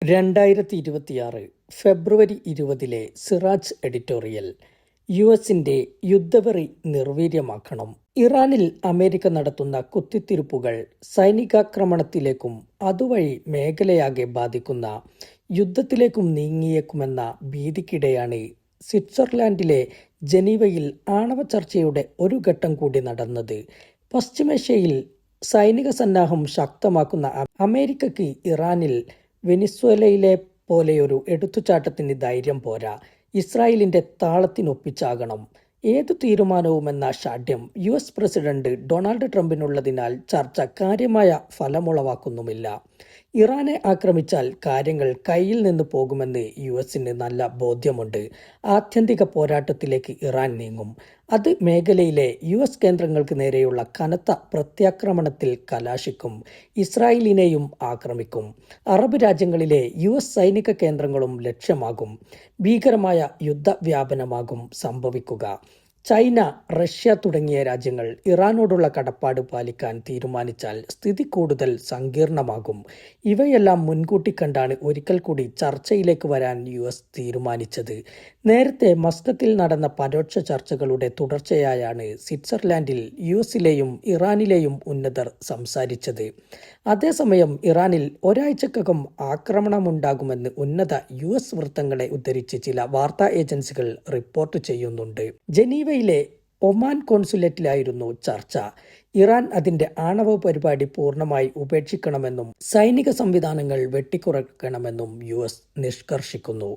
2026 ഫെബ്രുവരി 20 Siraj editorial. യുഎസിന്റെ യുദ്ധവെറി നിർവീര്യമാക്കണം. ഇറാനിൽ America നടത്തുന്ന കുത്തിത്തിരിപ്പുകൾ സൈനികാക്രമണത്തിലേക്കും അതുവഴി മേഖലയാകെ ബാധിക്കുന്ന യുദ്ധത്തിലേക്കും നീങ്ങിയേക്കുമെന്ന ഭീതിക്കിടെയാണ് സ്വിറ്റ്സർലാൻഡിലെ ജനീവയിൽ ആണവ ചർച്ചയുടെ ഒരു ഘട്ടം കൂടി നടന്നത്. പശ്ചിമേഷ്യയിൽ സൈനിക സന്നാഹം ശക്തമാക്കുന്ന അമേരിക്കയ്ക്ക് ഇറാനിൽ വെനിസ്വേലയിലെ പോലെയൊരു എടുത്തുചാട്ടത്തിന് ധൈര്യം പോരാ. ഇസ്രായേലിന്റെ താളത്തിനൊപ്പിച്ചാകണം ഏതു തീരുമാനവുമെന്ന ഷാഠ്യം യുഎസ് പ്രസിഡന്റ് ഡൊണാൾഡ് ട്രംപിനുള്ളതിനാൽ ചർച്ച കാര്യമായ ഫലമുളവാക്കുന്നുമില്ല. ഇറാനെ ആക്രമിച്ചാൽ കാര്യങ്ങൾ കയ്യിൽ നിന്ന് പോകുമെന്ന് യുഎസിന് നല്ല ബോധ്യമുണ്ട്. ആത്യന്തിക പോരാട്ടത്തിലേക്ക് ഇറാൻ നീങ്ങും. അത് മേഖലയിലെ യുഎസ് കേന്ദ്രങ്ങൾക്ക് നേരെയുള്ള കനത്ത പ്രത്യാക്രമണത്തിൽ കലാശിക്കും. ഇസ്രായേലിനെയും ആക്രമിക്കും. അറബ് രാജ്യങ്ങളിലെ യുഎസ് സൈനിക കേന്ദ്രങ്ങളും ലക്ഷ്യമാകും. ഭീകരമായ യുദ്ധവ്യാപനമാകും സംഭവിക്കുക. ചൈന, റഷ്യ തുടങ്ങിയ രാജ്യങ്ങൾ ഇറാനോടുള്ള കടപ്പാട് പാലിക്കാൻ തീരുമാനിച്ചാൽ സ്ഥിതി കൂടുതൽ സങ്കീർണമാകും. ഇവയെല്ലാം മുൻകൂട്ടി കണ്ടാണ് ഒരിക്കൽ കൂടി ചർച്ചയിലേക്ക് വരാൻ യുഎസ് തീരുമാനിച്ചത്. നേരത്തെ മസ്കത്തിൽ നടന്ന പരോക്ഷ ചർച്ചകളുടെ തുടർച്ചയായാണ് സ്വിറ്റ്സർലാൻഡിൽ യുഎസിലെയും ഇറാനിലെയും ഉന്നതർ സംസാരിച്ചത്. അതേസമയം ഇറാനിൽ ഒരാഴ്ചക്കകം ആക്രമണമുണ്ടാകുമെന്ന് ഉന്നത യുഎസ് വൃത്തങ്ങളെ ഉദ്ധരിച്ച് ചില വാർത്താ ഏജൻസികൾ റിപ്പോർട്ട് ചെയ്യുന്നുണ്ട്. ജനീവയിലെ ഒമാൻ കോൺസുലേറ്റിലായിരുന്നു ചർച്ച. ഇറാൻ അതിന്റെ ആണവ പരിപാടി പൂർണ്ണമായി ഉപേക്ഷിക്കണമെന്നും സൈനിക സംവിധാനങ്ങൾ വെട്ടിക്കുറയ്ക്കണമെന്നും യുഎസ് നിഷ്കർഷിക്കുന്നു.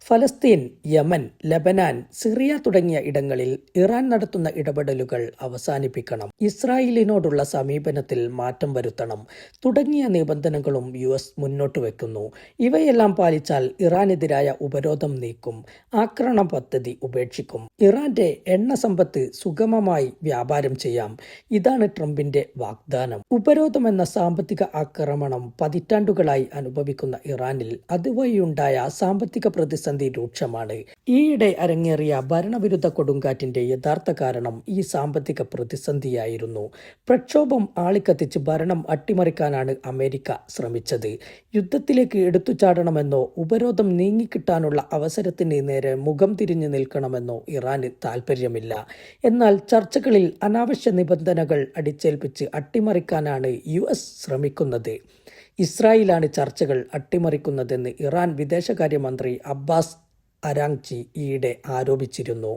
ഫലസ്തീൻ, യമൻ, ലെബനാൻ, സിറിയ തുടങ്ങിയ ഇടങ്ങളിൽ ഇറാൻ നടത്തുന്ന ഇടപെടലുകൾ അവസാനിപ്പിക്കണം, ഇസ്രായേലിനോടുള്ള സമീപനത്തിൽ മാറ്റം വരുത്തണം തുടങ്ങിയ നിബന്ധനകളും യുഎസ് മുന്നോട്ട് വെക്കുന്നു. ഇവയെല്ലാം പാലിച്ചാൽ ഇറാനെതിരായ ഉപരോധം നീക്കും, ആക്രമണ പദ്ധതി ഉപേക്ഷിക്കും, ഇറാന്റെ എണ്ണ സമ്പത്ത് സുഗമമായി വ്യാപാരം ചെയ്യാം. ഇതാണ് ട്രംപിന്റെ വാഗ്ദാനം. ഉപരോധമെന്ന സാമ്പത്തിക ആക്രമണം പതിറ്റാണ്ടുകളായി അനുഭവിക്കുന്ന ഇറാനിൽ അതുവഴിയുണ്ടായ സാമ്പത്തിക പ്രതിസന്ധി രൂക്ഷമാണ്. ഈയിടെ അരങ്ങേറിയ ഭരണവിരുദ്ധ കൊടുങ്കാറ്റിന്റെ യഥാർത്ഥ കാരണം ഈ സാമ്പത്തിക പ്രതിസന്ധിയായിരുന്നു. പ്രക്ഷോഭം ആളിക്കത്തിച്ച് ഭരണം അട്ടിമറിക്കാനാണ് അമേരിക്ക ശ്രമിച്ചത്. യുദ്ധത്തിലേക്ക് എടുത്തുചാടണമെന്നോ ഉപരോധം നീങ്ങിക്കിട്ടാനുള്ള അവസരത്തിന് നേരെ മുഖം തിരിഞ്ഞു നിൽക്കണമെന്നോ ഇറാന് താൽപ്പര്യമില്ല. എന്നാൽ ചർച്ചകളിൽ അനാവശ്യ നിബന്ധനകൾ അടിച്ചേൽപ്പിച്ച് അട്ടിമറിക്കാനാണ് യുഎസ് ശ്രമിക്കുന്നത്. ഇസ്രായേലാണ് ചർച്ചകൾ അട്ടിമറിക്കുന്നതെന്ന് ഇറാൻ വിദേശകാര്യമന്ത്രി അബ്ബാസ് അരാങ്ചി ഈയിടെ ആരോപിച്ചിരുന്നു.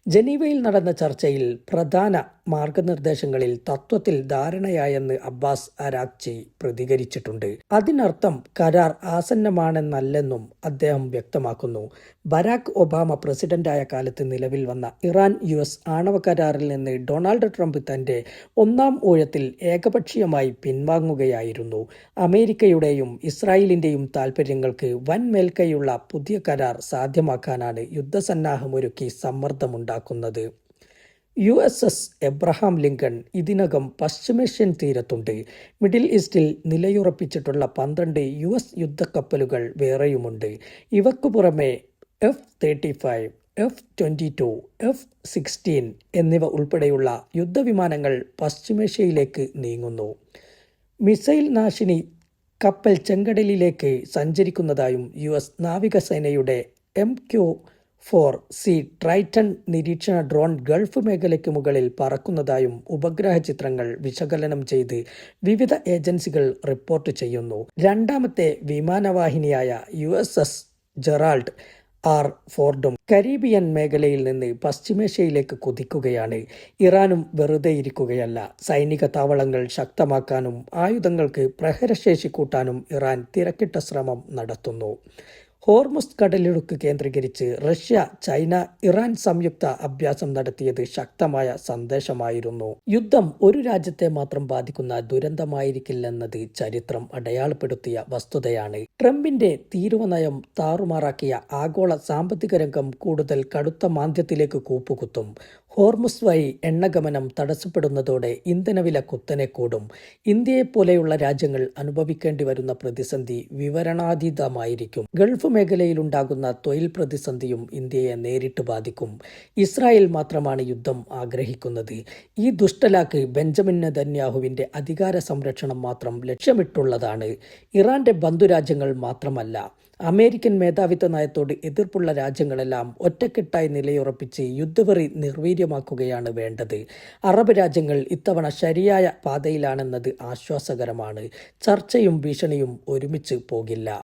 ജനീവയിൽ നടന്ന ചർച്ചയിൽ പ്രധാന മാർഗനിർദ്ദേശങ്ങളിൽ തത്വത്തിൽ ധാരണയായെന്ന് അബ്ബാസ് അരാക്ചി പ്രതികരിച്ചിട്ടുണ്ട്. അതിനർത്ഥം കരാർ ആസന്നമാണെന്നല്ലെന്നും അദ്ദേഹം വ്യക്തമാക്കുന്നു. ബരാക് ഒബാമ പ്രസിഡന്റായ കാലത്ത് നിലവിൽ വന്ന ഇറാൻ യുഎസ് ആണവ കരാറിൽ നിന്ന് ഡൊണാൾഡ് ട്രംപ് തന്റെ ഒന്നാം ഊഴത്തിൽ ഏകപക്ഷീയമായി പിൻവാങ്ങുകയായിരുന്നു. അമേരിക്കയുടെയും ഇസ്രായേലിന്റെയും താൽപ്പര്യങ്ങൾക്ക് വൻ മേൽക്കൈയുള്ള പുതിയ കരാർ സാധ്യമാക്കാനാണ് യുദ്ധസന്നാഹമൊരുക്കി സമ്മർദ്ദമുണ്ടാക്കുന്നത്. USS എബ്രഹാം ലിങ്കൺ ഇതിനകം പശ്ചിമേഷ്യൻ തീരത്തുണ്ട്. മിഡിൽ ഈസ്റ്റിൽ നിലയുറപ്പിച്ചിട്ടുള്ള 12 യുഎസ് യുദ്ധക്കപ്പലുകൾ വേറെയുമുണ്ട്. ഇവക്കു പുറമെ F-35, F-22, F-16 എന്നിവ ഉൾപ്പെടെയുള്ള യുദ്ധവിമാനങ്ങൾ പശ്ചിമേഷ്യയിലേക്ക് നീങ്ങുന്നു. മിസൈൽ നാശിനി കപ്പൽ ചെങ്കടലിലേക്ക് സഞ്ചരിക്കുന്നതായും യുഎസ് നാവികസേനയുടെ MQ-4C ട്രൈറ്റൺ നിരീക്ഷണ ഡ്രോൺ ഗൾഫ് മേഖലയ്ക്ക് മുകളിൽ പറക്കുന്നതായും ഉപഗ്രഹ ചിത്രങ്ങൾ വിശകലനം ചെയ്ത് വിവിധ ഏജൻസികൾ റിപ്പോർട്ട് ചെയ്യുന്നു. രണ്ടാമത്തെ വിമാനവാഹിനിയായ USS ജെറാൾഡ് ആർ ഫോർഡും കരീബിയൻ മേഖലയിൽ നിന്ന് പശ്ചിമേഷ്യയിലേക്ക് കുതിക്കുകയാണ്. ഇറാനും വെറുതെ ഇരിക്കുകയല്ല. സൈനിക താവളങ്ങൾ ശക്തമാക്കാനും ആയുധങ്ങൾക്ക് പ്രഹരശേഷി കൂട്ടാനും ഇറാൻ തിരക്കിട്ട ശ്രമം നടത്തുന്നു. ഹോർമുസ് കടലിടുക്ക് കേന്ദ്രീകരിച്ച് റഷ്യ, ചൈന, ഇറാൻ സംയുക്ത അഭ്യാസം നടത്തിയത് ശക്തമായ സന്ദേശമായിരുന്നു. യുദ്ധം ഒരു രാജ്യത്തെ മാത്രം ബാധിക്കുന്ന ദുരന്തമായിരിക്കില്ലെന്നത് ചരിത്രം അടയാളപ്പെടുത്തിയ വസ്തുതയാണ്. ട്രംപിന്റെ തീരുവനയം താറുമാറാക്കിയ ആഗോള സാമ്പത്തിക രംഗം കൂടുതൽ കടുത്ത മാന്ദ്യത്തിലേക്ക് കൂപ്പുകുത്തും. ഹോർമുസ് വഴി എണ്ണഗമനം തടസ്സപ്പെടുന്നതോടെ ഇന്ധനവില കുത്തനെ കൂടും. ഇന്ത്യയെപ്പോലെയുള്ള രാജ്യങ്ങൾ അനുഭവിക്കേണ്ടി വരുന്ന പ്രതിസന്ധി വിവരണാതീതമായിരിക്കും. ഗൾഫ് മേഖലയിലുണ്ടാകുന്ന തൊഴിൽ പ്രതിസന്ധിയും ഇന്ത്യയെ നേരിട്ട് ബാധിക്കും. ഇസ്രായേൽ മാത്രമാണ് യുദ്ധം ആഗ്രഹിക്കുന്നത്. ഈ ദുഷ്ടലാക്ക് ബെഞ്ചമിൻ നെതന്യാഹുവിന്റെ അധികാര സംരക്ഷണം മാത്രം ലക്ഷ്യമിട്ടുള്ളതാണ്. ഇറാന്റെ ബന്ധുരാജ്യങ്ങൾ മാത്രമല്ല, അമേരിക്കൻ മേധാവിത്വ നയത്തോട് എതിർപ്പുള്ള രാജ്യങ്ങളെല്ലാം ഒറ്റക്കെട്ടായി നിലയുറപ്പിച്ച് യുദ്ധവെറി നിർവീര്യമാക്കുകയാണ് വേണ്ടത്. അറബ് രാജ്യങ്ങൾ ഇത്തവണ ശരിയായ പാതയിലാണെന്നത് ആശ്വാസകരമാണ്. ചർച്ചയും ഭീഷണിയും ഒരുമിച്ച് പോകില്ല.